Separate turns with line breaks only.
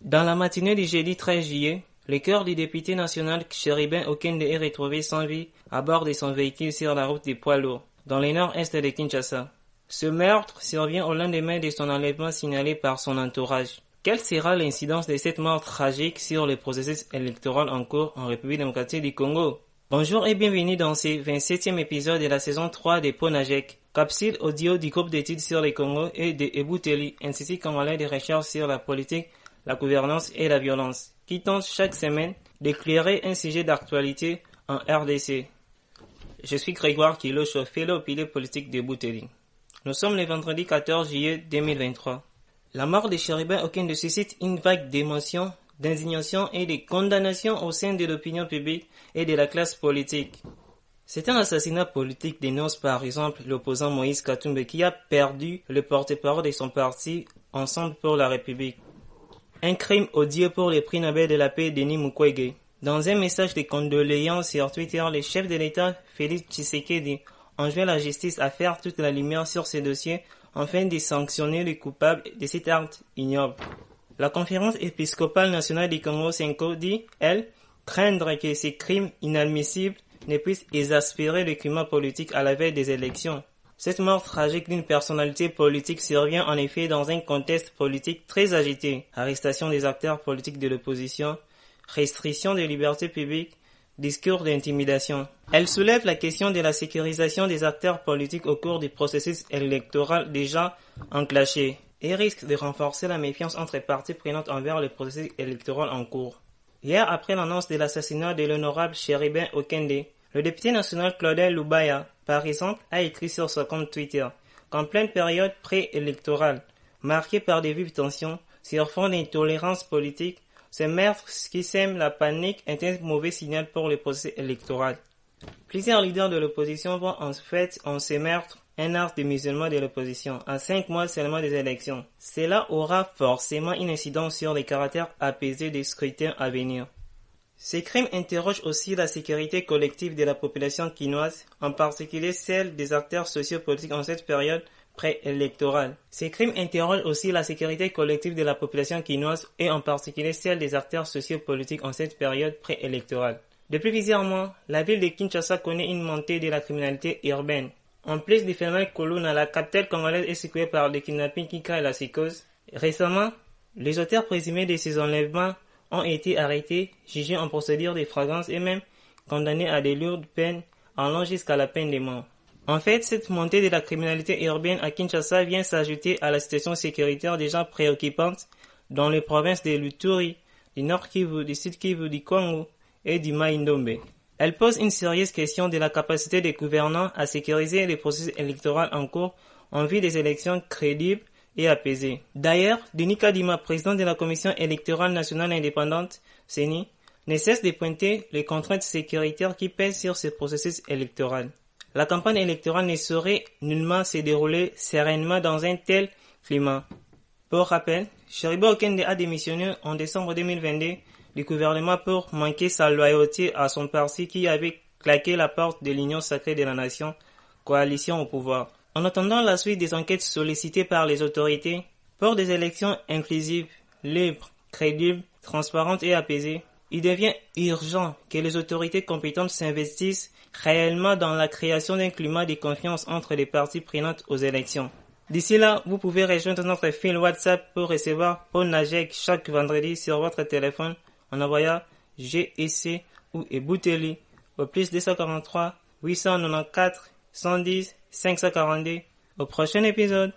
Dans la matinée du jeudi 13 juillet, le cœur du député national Chéribin Okende est retrouvé sans vie à bord de son véhicule sur la route des poids lourds, dans le nord-est de Kinshasa. Ce meurtre survient au lendemain de son enlèvement signalé par son entourage. Quelle sera l'incidence de cette mort tragique sur le processus électoral en cours en République démocratique du Congo? Bonjour et bienvenue dans ce 27e épisode de la saison 3 de Ponajek, capsule audio du groupe d'études sur le Congo et de Ebouteli, ainsi qu'un malin de recherche sur la politique, la gouvernance et la violence, qui tente chaque semaine d'éclairer un sujet d'actualité en RDC. Je suis Grégoire Kilocho, fellow au pilier politique d'Ebouteli. Nous sommes le vendredi 14 juillet 2023. La mort de Chéribin Okende suscite une vague d'émotions, d'indignation et de condamnation au sein de l'opinion publique et de la classe politique. C'est un assassinat politique, dénonce par exemple l'opposant Moïse Katumbi qui a perdu le porte-parole de son parti Ensemble pour la République. Un crime odieux pour le prix Nobel de la paix Denis Mukwege. Dans un message de condoléances sur Twitter, le chef de l'État Félix Tshisekedi enjoint la justice à faire toute la lumière sur ce dossier afin de sanctionner les coupables de cet acte ignoble. La conférence épiscopale nationale du Congo Senko dit, elle, craindre que ces crimes inadmissibles ne puissent exaspérer le climat politique à la veille des élections. Cette mort tragique d'une personnalité politique survient en effet dans un contexte politique très agité. Arrestation des acteurs politiques de l'opposition, restriction des libertés publiques, discours d'intimidation. Elle soulève la question de la sécurisation des acteurs politiques au cours du processus électoral déjà enclenché et risque de renforcer la méfiance entre les parties prenantes envers le processus électoral en cours. Hier, après l'annonce de l'assassinat de l'honorable Chéribin Okende, le député national Claudel Lubaya, par exemple, a écrit sur son compte Twitter qu'en pleine période préélectorale, marquée par des vives tensions sur fond d'intolérance politique, ce meurtre qui sème la panique est un mauvais signal pour le processus électoral. Plusieurs leaders de l'opposition voient en fait en ce meurtre un acte de musulman de l'opposition, à 5 mois seulement des élections. Cela aura forcément une incidence sur les caractères apaisés des scrutins à venir. Ces crimes interrogent aussi la sécurité collective de la population quinoise, en particulier celle des acteurs sociopolitiques en cette période préélectorale. Ces crimes interrogent aussi la sécurité collective de la population quinoise et en particulier celle des acteurs sociopolitiques en cette période préélectorale. Depuis plusieurs mois, la ville de Kinshasa connaît une montée de la criminalité urbaine. En plus du phénomène Koluna, la capitale congolaise est secouée par des kidnappings qui créent la psychose. Récemment, les auteurs présumés de ces enlèvements ont été arrêtés, jugés en procédure de flagrance et même condamnés à de lourdes peines allant jusqu'à la peine de mort. En fait, cette montée de la criminalité urbaine à Kinshasa vient s'ajouter à la situation sécuritaire déjà préoccupante dans les provinces de l'Uturi, du Nord Kivu, du Sud Kivu, du Congo et du Mai-Ndombe. Elle pose une sérieuse question de la capacité des gouvernants à sécuriser les processus électoraux en cours en vue des élections crédibles et apaisées. D'ailleurs, Denis Kadima, président de la Commission électorale nationale indépendante, CENI, ne cesse de pointer les contraintes sécuritaires qui pèsent sur ce processus électoral. La campagne électorale ne saurait nullement se dérouler sereinement dans un tel climat. Pour rappel, Chéribin Okende a démissionné en décembre 2022 du gouvernement pour manquer sa loyauté à son parti qui avait claqué la porte de l'Union sacrée de la nation, coalition au pouvoir. En attendant la suite des enquêtes sollicitées par les autorités pour des élections inclusives, libres, crédibles, transparentes et apaisées, il devient urgent que les autorités compétentes s'investissent réellement dans la création d'un climat de confiance entre les parties prenantes aux élections. D'ici là, vous pouvez rejoindre notre fil WhatsApp pour recevoir Ponajek chaque vendredi sur votre téléphone en envoyant GEC ou Ebouteli au plus 243 894 110 542. Au prochain épisode.